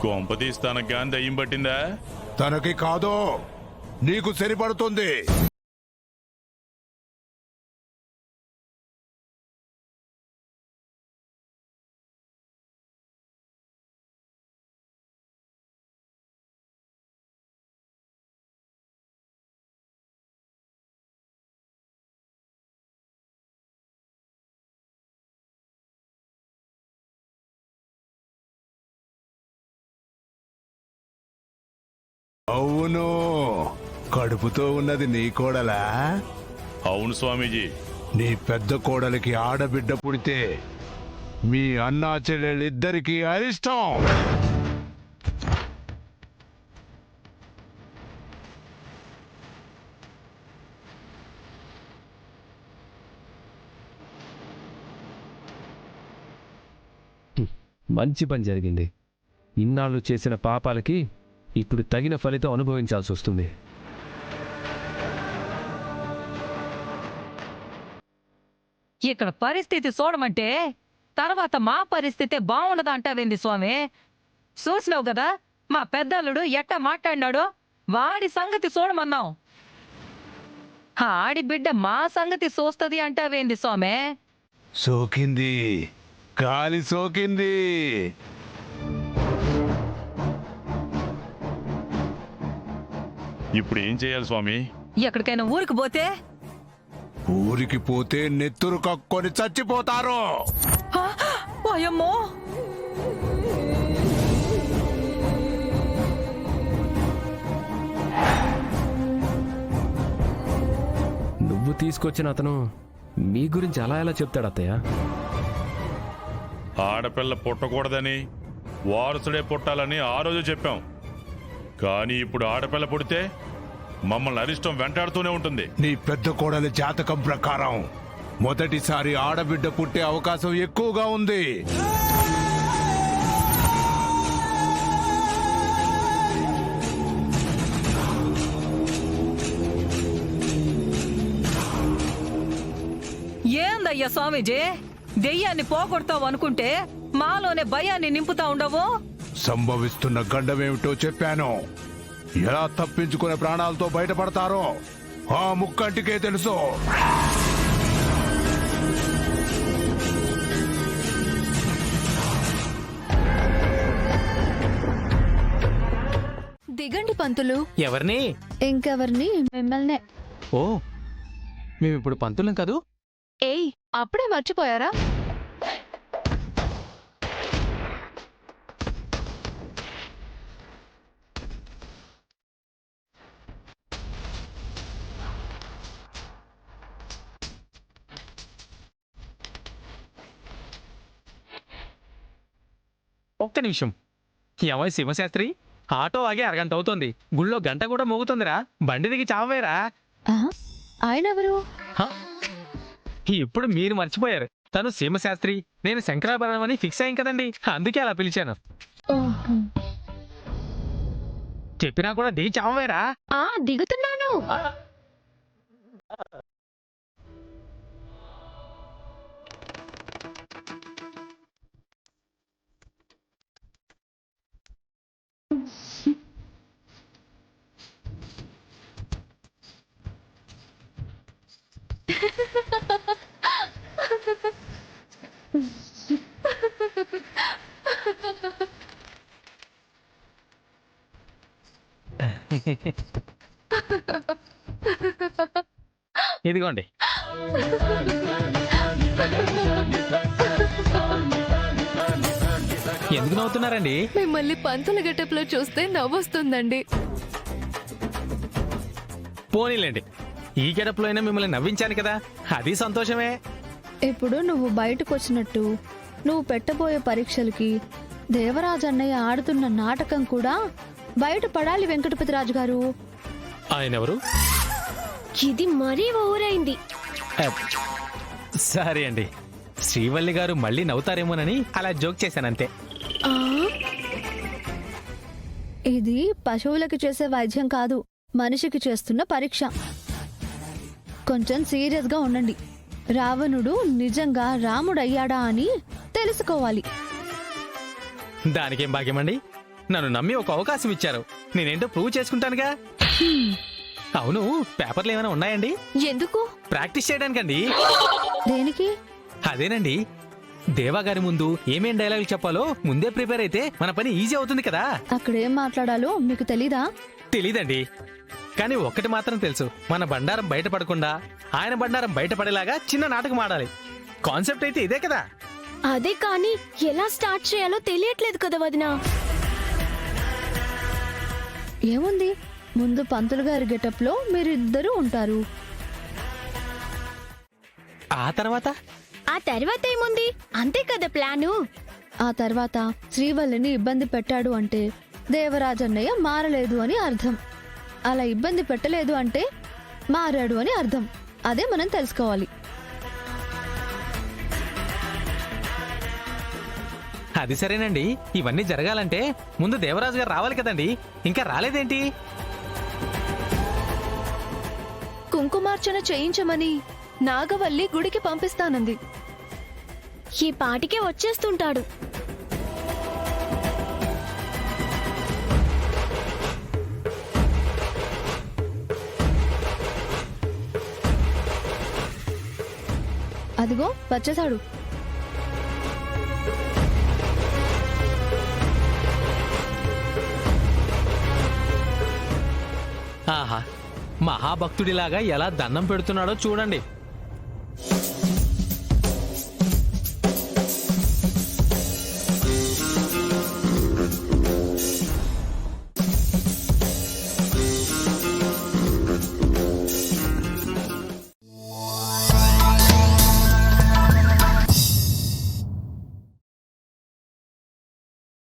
కొంపతీసి తనకు గాని దయ్యం పట్టిందా? తనకి కాదు, నీకు సరిపడుతుంది. అవును, కడుపుతో ఉన్నది నీ కోడలా? అవును స్వామీజీ. నీ పెద్ద కోడలికి ఆడబిడ్డ పుడితే మీ అన్నా చెల్లెళ్ళిద్దరికీ అరిష్టం. మంచి పని జరిగింది. ఇన్నాళ్ళు చేసిన పాపాలకి ఇప్పుడు తగిన ఫలితం అనుభవించాల్సి వస్తుంది. ఇక్కడ పరిస్థితి చూడమంటే తర్వాత మా పరిస్థితి బాగుండదంటావేంది స్వామి? చూసినావు కదా మా పెద్దల్లుడు ఎట్టా మాట్లాడినాడో. వాడి సంగతి చూడమన్నాం. ఆడి బిడ్డ మా సంగతి చూస్తుంది అంటావేంది స్వామి? సోకింది, గాలి సోకింది. ఇప్పుడు ఏం చేయాలి స్వామి? ఎక్కడికైనా ఊరికి పోతే? ఊరికి పోతే నెత్తురు కక్కొని చచ్చిపోతారు. అయ్యమ్మో, నువ్వు తీసుకొచ్చిన అతను మీ గురించి అలా ఎలా చెప్తాడు అత్తయ్య? ఆడపిల్ల పుట్టకూడదని, వారసుడే పుట్టాలని ఆ రోజు చెప్పాం. కానీ ఇప్పుడు ఆడపిల్ల పుడితే మమ్మల్ని అరిష్టం వెంటాడుతూనే ఉంటుంది. నీ పెద్ద కోడలి జాతకం ప్రకారం మొదటిసారి ఆడబిడ్డ పుట్టే అవకాశం ఎక్కువగా ఉంది. ఏందయ్యా స్వామీజీ, దెయ్యాన్ని పోగొడతావు అనుకుంటే మాలోనే భయాన్ని నింపుతా ఉండవు. సంభవిస్తున్న గండమేమిటో చెప్పాను. ఎలా తప్పించుకునే ప్రాణాలతో బయటపడతారో ఆ ముక్కంటికే తెలుసు. దిగండి పంతులు. ఎవరిని? ఇంకెవరిని? మిమ్మల్నే. ఓ, మేమిప్పుడు పంతులం కదూ? ఏయ్, అప్పుడే మర్చిపోయారా? ఒక్క నిమిషం. ఏమై శివశాస్త్రి, ఆటో ఆగే అరగంట అవుతోంది. గుళ్ళో గంట కూడా మోగుతుందిరా. బండి దిగి చావేరా. ఆయన ఎవరు? ఇప్పుడు మీరు మర్చిపోయారు. తను శివశాస్త్రి, నేను శంకరాభరణం అని ఫిక్స్ అయ్యాం కదండి. అందుకే అలా పిలిచాను. చెప్పినా కూడా దిగి చావేరా. దిగుతున్నాను. ఇదిగోండి. ఎందుకు నవ్వుతున్నారండి? మిమ్మల్ని పంతుల గెటప్ లో చూస్తే నవ్వొస్తుందండి. పోనీలేండి, ఈ గెటప్లో అయినా మిమ్మల్ని నవ్వించాను కదా, అది సంతోషమే. ఇప్పుడు నువ్వు బయటకు వచ్చినట్టు, నువ్వు పెట్టబోయే పరీక్షలకి దేవరాజన్నయ్య ఆడుతున్న నాటకం కూడా బయట పడాలి వెంకటపతి రాజు గారు. ఆయన ఎవరు? ఇది మరీ ఊరైంది. సరే అండి, శ్రీవల్లి గారు మళ్ళీ నవ్వుతారేమోనని అలా జోక్ చేశానంతే. ఇది పశువులకి చేసే వైద్యం కాదు, మనిషికి చేస్తున్న పరీక్ష. కొంచెం సీరియస్ గా ఉండండి. రావణుడు నిజంగా రాముడయ్యాడా అని తెలుసుకోవాలి. దానికేం భాగ్యమండి, నన్ను నమ్మి ఒక అవకాశం ఇచ్చారు. నేనేంటో ప్రూవ్ చేసుకుంటానుగా. అవును, పేపర్లు ఏమైనా ఉన్నాయండి? ఎందుకు? ప్రాక్టీస్ చేయడానికండి. దేనికి? అదేనండి, దేవా గారి ముందు ఏమేం డైలాగులు చెప్పాలో ముందే ప్రిపేర్ అయితే మన పని ఈజీ అవుతుంది కదా. అక్కడేం మాట్లాడాలో మీకు తెలీదా? తెలీదండి, కానీ ఒక్కటి మాత్రం తెలుసు. మన బండారం బయటపడకుండా ఆయన బండారం బయటపడేలాగా చిన్న నాటకం ఆడాలి. కాన్సెప్ట్ అయితే ఇదే కదా. అదే కానీ ఎలా స్టార్ట్ చేయాలో తెలియట్లేదు కదా వదినా. ఏముంది, ముందు పంతులు గారి గెటప్ లో మీరిద్దరూ ఉంటారు. ఆ తర్వాత ఆ తర్వాత ఏముంది, అంతే కదా ప్లాను. ఆ తర్వాత శ్రీవల్లిని ఇబ్బంది పెట్టాడు అంటే దేవరాజన్నయ్య మారలేదు అని అర్థం. అలా ఇబ్బంది పెట్టలేదు అంటే మారాడు అని అర్థం. అదే మనం తెలుసుకోవాలి. అది సరేనండి, ఇవన్నీ జరగాలంటే ముందు దేవరాజు గారు రావాలి కదండి. ఇంకా రాలేదేంటి? కుంకుమార్చన చేయించమని నాగవల్లి గుడికి పంపిస్తానంది. ఈ పాటికే వచ్చేస్తుంటాడు. అదిగో వచ్చేశాడు. ఆహా, మహాభక్తుడిలాగా ఎలా దండం పెడుతున్నాడో చూడండి.